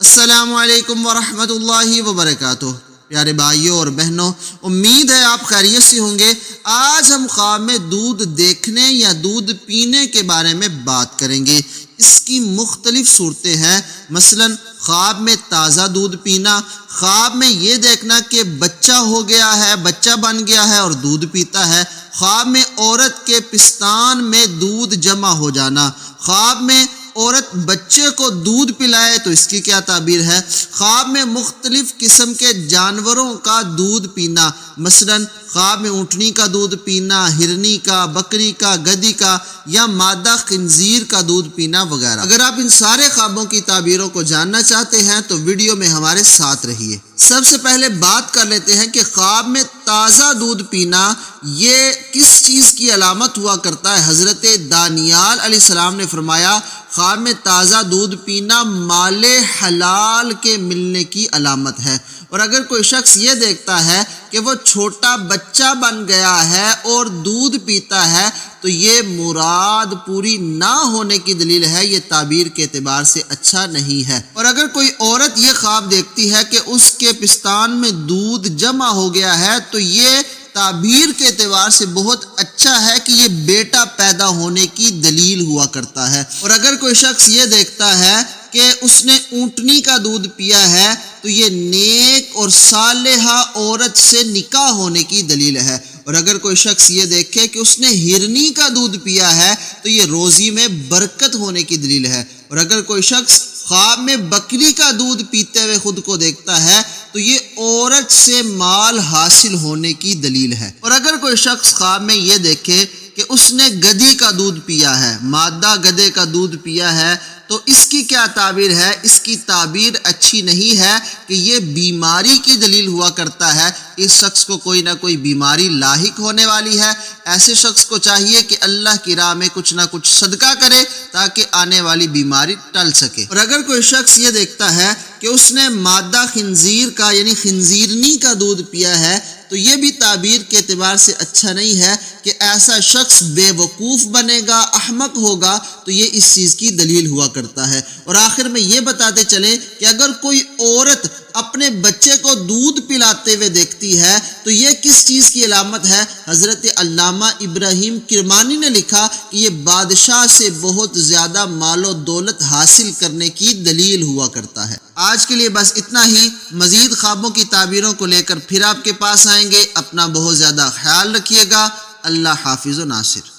السلام علیکم ورحمۃ اللہ وبرکاتہ۔ پیارے بھائیوں اور بہنوں، امید ہے آپ خیریت سے ہوں گے۔ آج ہم خواب میں دودھ دیکھنے یا دودھ پینے کے بارے میں بات کریں گے۔ اس کی مختلف صورتیں ہیں، مثلا خواب میں تازہ دودھ پینا، خواب میں یہ دیکھنا کہ بچہ ہو گیا ہے، بچہ بن گیا ہے اور دودھ پیتا ہے، خواب میں عورت کے پستان میں دودھ جمع ہو جانا، خواب میں عورت بچے کو دودھ پلائے تو اس کی کیا تعبیر ہے، خواب میں مختلف قسم کے جانوروں کا دودھ پینا، مثلا خواب میں اونٹنی کا دودھ پینا، ہرنی کا، بکری کا، گدھی کا یا مادہ خنزیر کا دودھ پینا وغیرہ۔ اگر آپ ان سارے خوابوں کی تعبیروں کو جاننا چاہتے ہیں تو ویڈیو میں ہمارے ساتھ رہیے۔ سب سے پہلے بات کر لیتے ہیں کہ خواب میں تازہ دودھ پینا یہ کس چیز کی علامت ہوا کرتا ہے۔ حضرت دانیال علیہ السلام نے فرمایا، خواب میں تازہ دودھ پینا مال حلال کے ملنے کی علامت ہے، اور اگر کوئی شخص یہ دیکھتا ہے کہ وہ چھوٹا بچہ بن گیا ہے اور دودھ پیتا ہے تو یہ مراد پوری نہ ہونے کی دلیل ہے، یہ تعبیر کے اعتبار سے اچھا نہیں ہے۔ اور اگر کوئی عورت یہ خواب دیکھتی ہے کہ اس کے پستان میں دودھ جمع ہو گیا ہے تو یہ تعبیر کے اعتبار سے بہت اچھا ہے کہ یہ بیٹا پیدا ہونے کی دلیل ہوا کرتا ہے۔ اور اگر کوئی شخص یہ دیکھتا ہے کہ اس نے اونٹنی کا دودھ پیا ہے تو یہ نیک اور صالحہ عورت سے نکاح ہونے کی دلیل ہے، اور اگر کوئی شخص یہ دیکھے کہ اس نے ہرنی کا دودھ پیا ہے تو یہ روزی میں برکت ہونے کی دلیل ہے، اور اگر کوئی شخص خواب میں بکری کا دودھ پیتے ہوئے خود کو دیکھتا ہے تو یہ عورت سے مال حاصل ہونے کی دلیل ہے۔ اور اگر کوئی شخص خواب میں یہ دیکھے کہ اس نے گدھی کا دودھ پیا ہے، مادہ گدھے کا دودھ پیا ہے، تو اس کی کیا تعبیر ہے؟ اس کی تعبیر اچھی نہیں ہے کہ یہ بیماری کی دلیل ہوا کرتا ہے، اس شخص کو کوئی نہ کوئی بیماری لاحق ہونے والی ہے۔ ایسے شخص کو چاہیے کہ اللہ کی راہ میں کچھ نہ کچھ صدقہ کرے تاکہ آنے والی بیماری ٹل سکے۔ اور اگر کوئی شخص یہ دیکھتا ہے کہ اس نے مادہ خنزیر کا یعنی خنزیرنی کا دودھ پیا ہے تو یہ بھی تعبیر کے اعتبار سے اچھا نہیں ہے کہ ایسا شخص بے وقوف بنے گا، احمق ہوگا، تو یہ اس چیز کی دلیل ہوا کرتا ہے۔ اور آخر میں یہ بتاتے چلیں کہ اگر کوئی عورت اپنے بچے کو دودھ پلاتے ہوئے دیکھتی ہے تو یہ کس چیز کی علامت ہے؟ حضرت علامہ ابراہیم کرمانی نے لکھا کہ یہ بادشاہ سے بہت زیادہ مال و دولت حاصل کرنے کی دلیل ہوا کرتا ہے۔ آج کے لیے بس اتنا ہی، مزید خوابوں کی تعبیروں کو لے کر پھر آپ کے پاس آئیں گے۔ اپنا بہت زیادہ خیال رکھیے گا۔ اللہ حافظ و ناصر۔